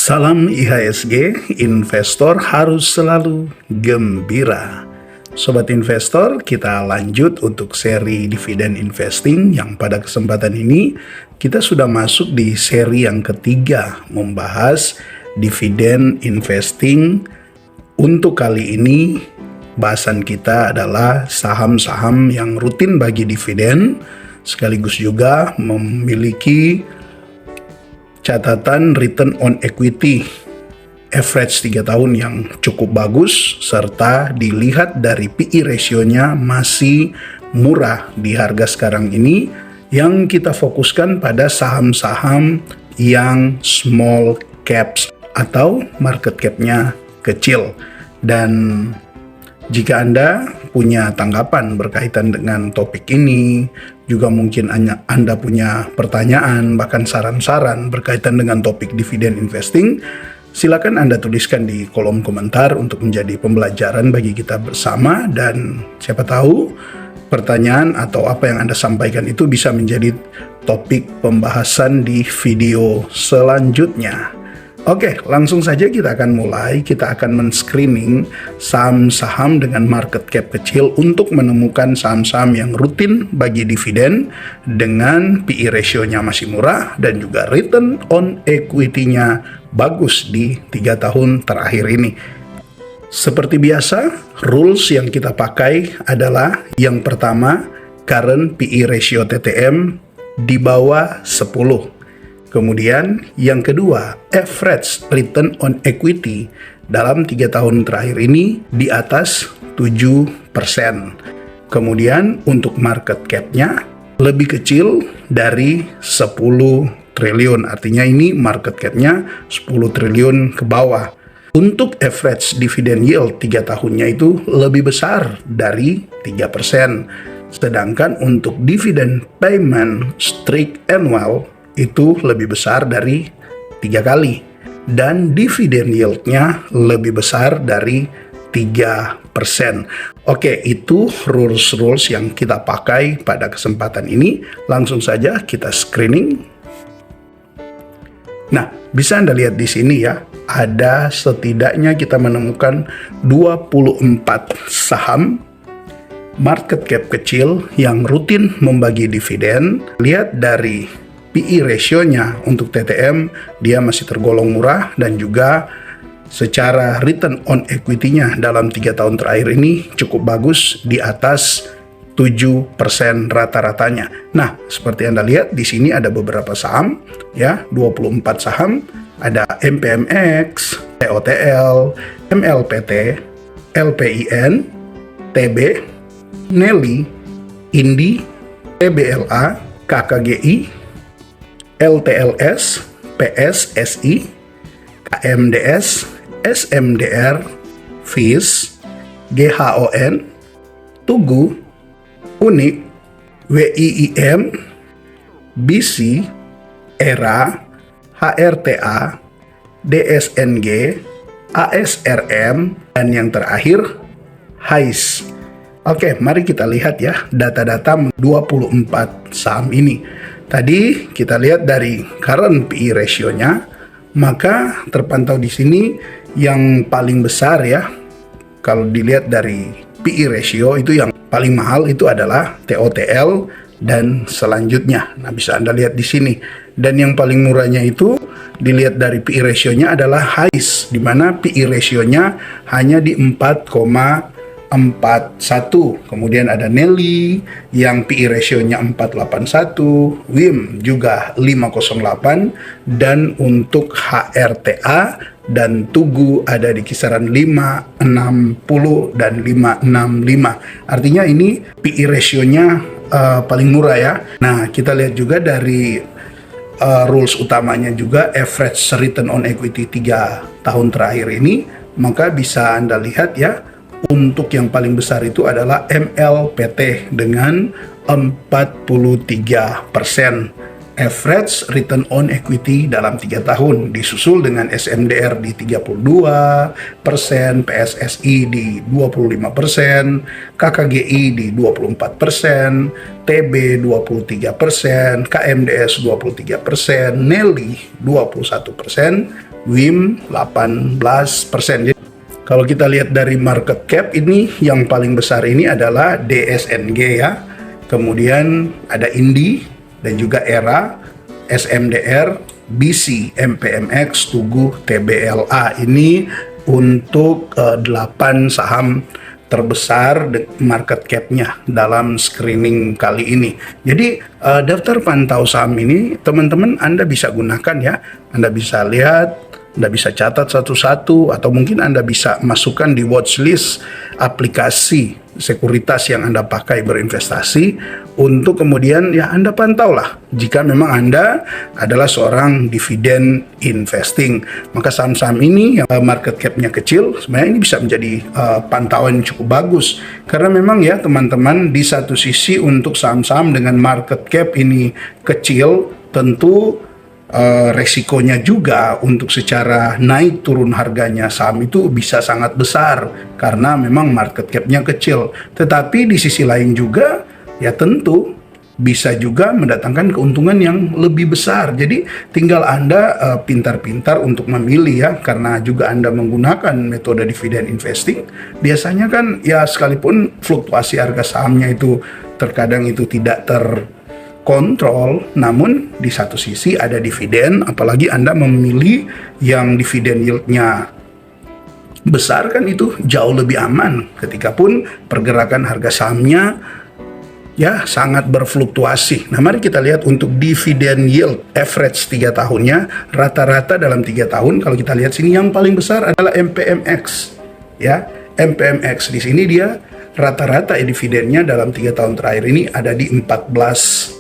Salam IHSG, investor harus selalu gembira. Sobat investor, kita lanjut untuk seri dividen investing yang pada kesempatan ini kita sudah masuk di seri yang ketiga membahas dividen investing. Untuk kali ini bahasan kita adalah saham-saham yang rutin bagi dividen sekaligus juga memiliki catatan return on equity average 3 tahun yang cukup bagus, serta dilihat dari PE ratio-nya masih murah di harga sekarang ini, yang kita fokuskan pada saham-saham yang small caps atau market cap-nya kecil. Dan jika Anda punya tanggapan berkaitan dengan topik ini, juga mungkin Anda punya pertanyaan, bahkan saran-saran berkaitan dengan topik dividen investing, silakan Anda tuliskan di kolom komentar untuk menjadi pembelajaran bagi kita bersama, dan siapa tahu pertanyaan atau apa yang Anda sampaikan itu bisa menjadi topik pembahasan di video selanjutnya. Oke, langsung saja kita akan mulai. Kita akan men-screening saham-saham dengan market cap kecil untuk menemukan saham-saham yang rutin bagi dividen dengan PE ratio-nya masih murah dan juga return on equity-nya bagus di 3 tahun terakhir ini. Seperti biasa, rules yang kita pakai adalah yang pertama, current PE ratio TTM di bawah 10. Kemudian yang kedua, average return on equity dalam 3 tahun terakhir ini di atas 7%. Kemudian untuk market cap-nya lebih kecil dari 10 triliun. Artinya ini market cap-nya 10 triliun ke bawah. Untuk average dividend yield 3 tahunnya itu lebih besar dari 3%. Sedangkan untuk dividend payment strict annual itu lebih besar dari 3 kali, dan dividen yield-nya lebih besar dari 3%. Oke, itu rules yang kita pakai pada kesempatan ini. Langsung saja kita screening. Nah, bisa Anda lihat di sini ya, ada setidaknya kita menemukan 24 saham market cap kecil yang rutin membagi dividen. Lihat dari PE ratio-nya untuk TTM, dia masih tergolong murah, dan juga secara return on equity-nya dalam 3 tahun terakhir ini cukup bagus di atas 7% rata-ratanya. Nah, seperti Anda lihat di sini ada beberapa saham ya, 24 saham, ada MPMX, TOTL, MLPT, LPIN, TB, Nelly, Indi, TBLA, KKGI, LTLS, PSSI, KMDS, SMDR, FIS, GHON, Tugu, Unik, WIIM, BC, ERA, HRTA, DSNG, ASRM, dan yang terakhir HIS. Oke, mari kita lihat ya data-data 24 saham ini. Tadi kita lihat dari current PE ratio-nya, maka terpantau di sini yang paling besar ya. Kalau dilihat dari PE ratio itu yang paling mahal itu adalah TOTL dan selanjutnya. Nah, bisa Anda lihat di sini. Dan yang paling murahnya itu dilihat dari PE ratio-nya adalah HIS, di mana PE ratio-nya hanya di 4,41. Kemudian ada Nelly yang PE ratio-nya 481, WIM juga 508, dan untuk HRTA dan Tugu ada di kisaran 560 dan 565. Artinya ini PE ratio-nya paling murah ya. Nah, kita lihat juga dari rules utamanya juga average return on equity 3 tahun terakhir ini, maka bisa Anda lihat ya, untuk yang paling besar itu adalah MLPT dengan 43%. average return on equity dalam 3 tahun, disusul dengan SMDR di 32%, PSSI di 25%, KKGI di 24%, TB 23%, KMDS 23%, NELI 21%, WIM 18%. Kalau kita lihat dari market cap ini, yang paling besar ini adalah DSNG ya. Kemudian ada INDI dan juga ERA, SMDR, BC, MPMX, Tugu, TBLA. Ini untuk 8 saham terbesar market cap-nya dalam screening kali ini. Jadi daftar pantau saham ini teman-teman Anda bisa gunakan ya. Anda bisa lihat, Anda bisa catat satu-satu, atau mungkin Anda bisa masukkan di watchlist aplikasi sekuritas yang Anda pakai berinvestasi, untuk kemudian ya Anda pantau lah. Jika memang Anda adalah seorang dividen investing, maka saham-saham ini yang market cap-nya kecil, sebenarnya ini bisa menjadi pantauan yang cukup bagus. Karena memang ya teman-teman, di satu sisi untuk saham-saham dengan market cap ini kecil, tentu resikonya juga untuk secara naik turun harganya saham itu bisa sangat besar karena memang market cap-nya kecil. Tetapi di sisi lain juga ya tentu bisa juga mendatangkan keuntungan yang lebih besar. Jadi tinggal Anda pintar-pintar untuk memilih ya, karena juga Anda menggunakan metode dividen investing. Biasanya kan ya sekalipun fluktuasi harga sahamnya itu terkadang itu tidak kontrol, namun di satu sisi ada dividen, apalagi Anda memilih yang dividen yield-nya besar, kan itu jauh lebih aman ketika pun pergerakan harga sahamnya ya sangat berfluktuasi. Nah, mari kita lihat untuk dividen yield average 3 tahunnya, rata-rata dalam 3 tahun kalau kita lihat sini yang paling besar adalah MPMX ya. MPMX di sini dia rata-rata dividennya dalam 3 tahun terakhir ini ada di 14%,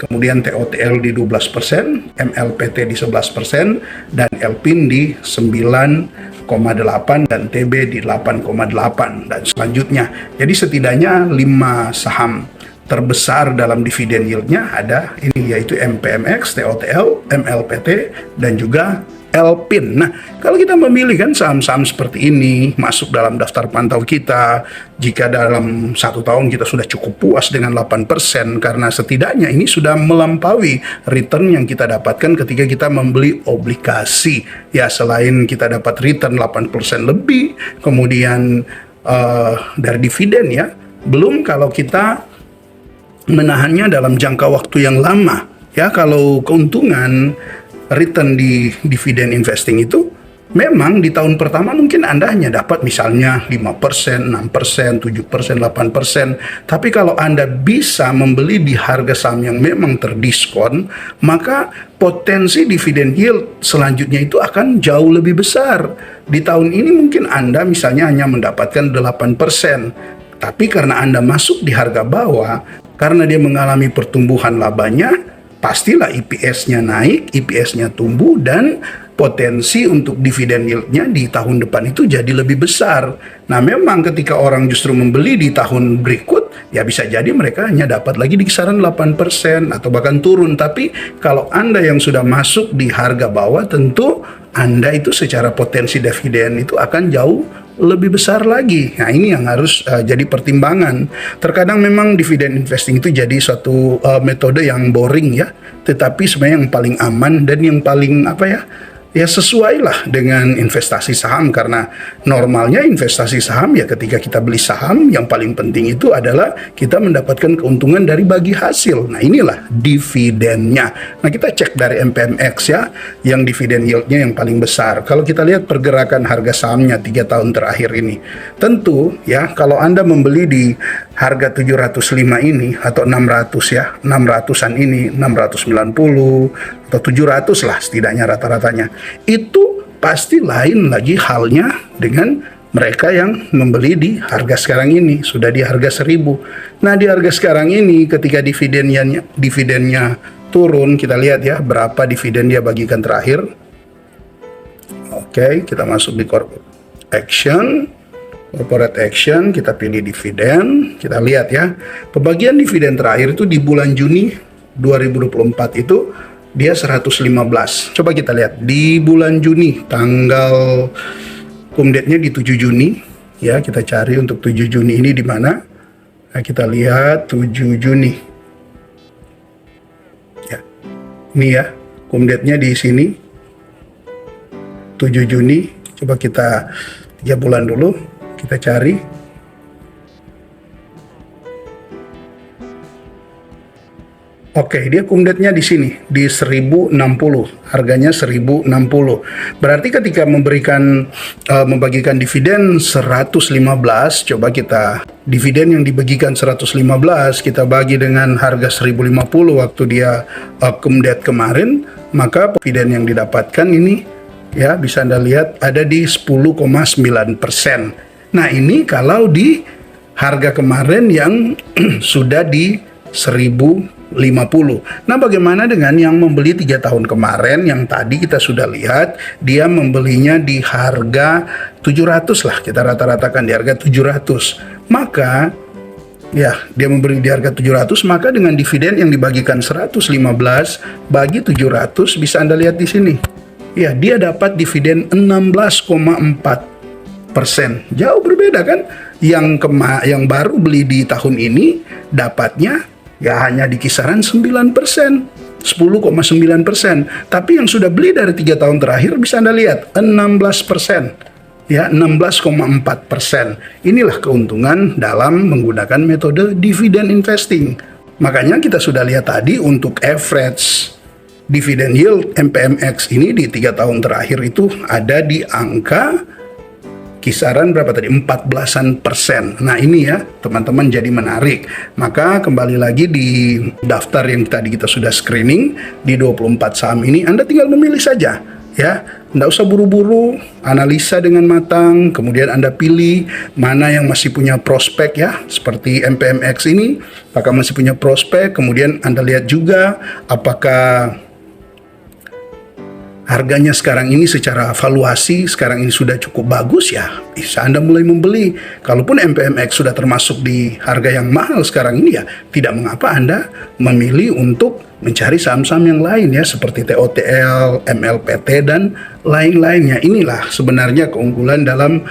kemudian TOTL di 12%, MLPT di 11%, dan LPIN di 9,8%, dan TB di 8,8%, dan selanjutnya. Jadi setidaknya 5 saham terbesar dalam dividen yieldnya ada ini, yaitu MPMX, TOTL, MLPT, dan juga LPIN. Nah, kalau kita memilih kan saham-saham seperti ini masuk dalam daftar pantau kita, jika dalam 1 tahun kita sudah cukup puas dengan 8%, karena setidaknya ini sudah melampaui return yang kita dapatkan ketika kita membeli obligasi. Ya, selain kita dapat return 8% lebih, kemudian dari dividen ya, belum kalau kita menahannya dalam jangka waktu yang lama. Ya, kalau keuntungan return di dividen investing itu memang di tahun pertama mungkin Anda hanya dapat misalnya 5%, 6%, 7%, 8%. Tapi kalau Anda bisa membeli di harga saham yang memang terdiskon, maka potensi dividen yield selanjutnya itu akan jauh lebih besar. Di tahun ini mungkin Anda misalnya hanya mendapatkan 8%. Tapi karena Anda masuk di harga bawah, karena dia mengalami pertumbuhan labanya, pastilah EPS-nya naik, EPS-nya tumbuh, dan potensi untuk dividen yield-nya di tahun depan itu jadi lebih besar. Nah, memang ketika orang justru membeli di tahun berikut, ya bisa jadi mereka hanya dapat lagi di kisaran 8% atau bahkan turun. Tapi kalau Anda yang sudah masuk di harga bawah, tentu Anda itu secara potensi dividen itu akan jauh lebih besar lagi. Nah, ini yang harus jadi pertimbangan. Terkadang memang dividen investing itu jadi suatu metode yang boring ya, tetapi sebenarnya yang paling aman dan yang paling ya sesuai lah dengan investasi saham. Karena normalnya investasi saham ya ketika kita beli saham, yang paling penting itu adalah kita mendapatkan keuntungan dari bagi hasil. Nah, inilah dividennya. Nah, kita cek dari MPMX ya, yang dividen yieldnya yang paling besar. Kalau kita lihat pergerakan harga sahamnya 3 tahun terakhir ini, tentu ya kalau Anda membeli di harga 705 ini atau 600 ya, 600-an ini, 690 atau 700 lah setidaknya rata-ratanya, itu pasti lain lagi halnya dengan mereka yang membeli di harga sekarang ini, sudah di harga 1000. Nah, di harga sekarang ini ketika dividennya turun, kita lihat ya berapa dividen dia bagikan terakhir. Oke, kita masuk di corporate action, kita pilih dividen, kita lihat ya, pembagian dividen terakhir itu di bulan Juni 2024 itu dia 115. Coba kita lihat di bulan Juni, tanggal kumdetnya di 7 Juni. Ya, kita cari untuk 7 Juni ini di mana. Nah, kita lihat 7 Juni. Ya. Ini ya, kumdetnya di sini. 7 Juni. Coba kita 3 bulan dulu, kita cari. Oke, dia kumdetnya di sini di 1060, harganya 1060. Berarti ketika membagikan dividen 115, coba kita dividen yang dibagikan 115 kita bagi dengan harga 1050 waktu dia kumdet kemarin, maka dividen yang didapatkan ini ya bisa Anda lihat ada di 10,9%. Nah, ini kalau di harga kemarin yang sudah di 1050. Nah, bagaimana dengan yang membeli 3 tahun kemarin yang tadi kita sudah lihat dia membelinya di harga 700 lah, kita rata-ratakan di harga 700. Maka ya, dia membeli di harga 700, maka dengan dividen yang dibagikan 115 bagi 700 bisa Anda lihat di sini. Ya, dia dapat dividen 16,4%. Jauh berbeda kan? Yang baru beli di tahun ini dapatnya ya hanya di kisaran 9%, 10,9%. Tapi yang sudah beli dari 3 tahun terakhir bisa Anda lihat 16%. Ya, 16,4%. Inilah keuntungan dalam menggunakan metode dividend investing. Makanya kita sudah lihat tadi untuk average dividend yield MPMX ini di 3 tahun terakhir itu ada di angka kisaran berapa tadi? 14%. Nah, ini ya teman-teman jadi menarik. Maka kembali lagi di daftar yang tadi kita sudah screening di 24 saham ini, Anda tinggal memilih saja ya. Nggak usah buru-buru, analisa dengan matang, kemudian Anda pilih mana yang masih punya prospek ya, seperti MPMX ini, apakah masih punya prospek, kemudian Anda lihat juga apakah harganya sekarang ini secara valuasi sekarang ini sudah cukup bagus ya, bisa Anda mulai membeli. Kalaupun MPMX sudah termasuk di harga yang mahal sekarang ini ya, tidak mengapa Anda memilih untuk mencari saham-saham yang lain ya, seperti TOTL, MLPT, dan lain-lainnya. Inilah sebenarnya keunggulan dalam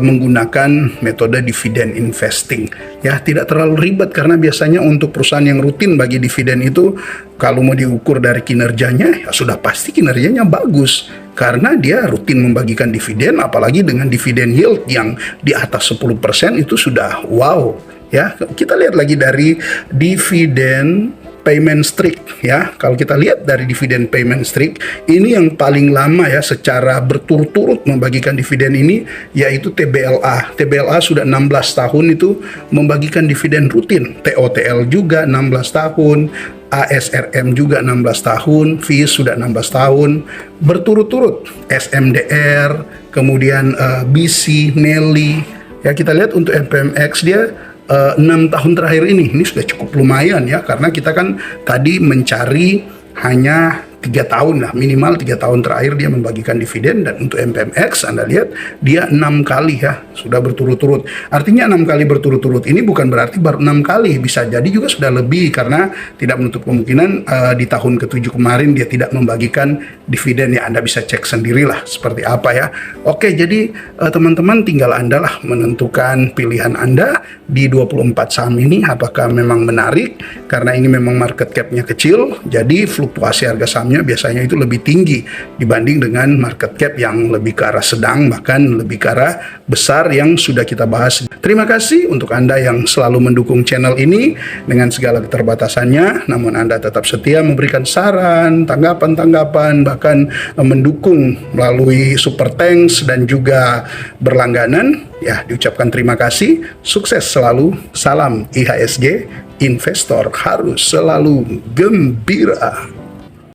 menggunakan metode dividen investing ya, tidak terlalu ribet karena biasanya untuk perusahaan yang rutin bagi dividen itu kalau mau diukur dari kinerjanya ya sudah pasti kinerjanya bagus karena dia rutin membagikan dividen, apalagi dengan dividen yield yang di atas 10% itu sudah wow ya. Kita lihat lagi dari dividen payment streak ya. Kalau kita lihat dari dividen payment streak ini yang paling lama ya secara berturut-turut membagikan dividen ini yaitu TBLA. TBLA sudah 16 tahun itu membagikan dividen rutin. TOTL juga 16 tahun. ASRM juga 16 tahun, FIS sudah 16 tahun berturut-turut. SMDR, kemudian BC, Nelly. Ya, kita lihat untuk MPMX dia 6 tahun terakhir ini sudah cukup lumayan ya, karena kita kan tadi mencari hanya 3 tahun lah, minimal 3 tahun terakhir dia membagikan dividen. Dan untuk MPMX Anda lihat dia 6 kali ya sudah berturut-turut. Artinya 6 kali berturut-turut ini bukan berarti baru 6 kali, bisa jadi juga sudah lebih karena tidak menutup kemungkinan di tahun ke-7 kemarin dia tidak membagikan dividen ya. Anda bisa cek sendirilah seperti apa ya. Oke, jadi teman-teman tinggal Anda lah menentukan pilihan Anda di 24 saham ini apakah memang menarik karena ini memang market cap-nya kecil, jadi fluktuasi harga saham biasanya itu lebih tinggi dibanding dengan market cap yang lebih ke arah sedang, bahkan lebih ke arah besar yang sudah kita bahas. Terima kasih untuk Anda yang selalu mendukung channel ini dengan segala keterbatasannya, namun Anda tetap setia memberikan saran, tanggapan-tanggapan, bahkan mendukung melalui super thanks dan juga berlangganan. Ya, diucapkan terima kasih, sukses selalu, salam IHSG, investor harus selalu gembira.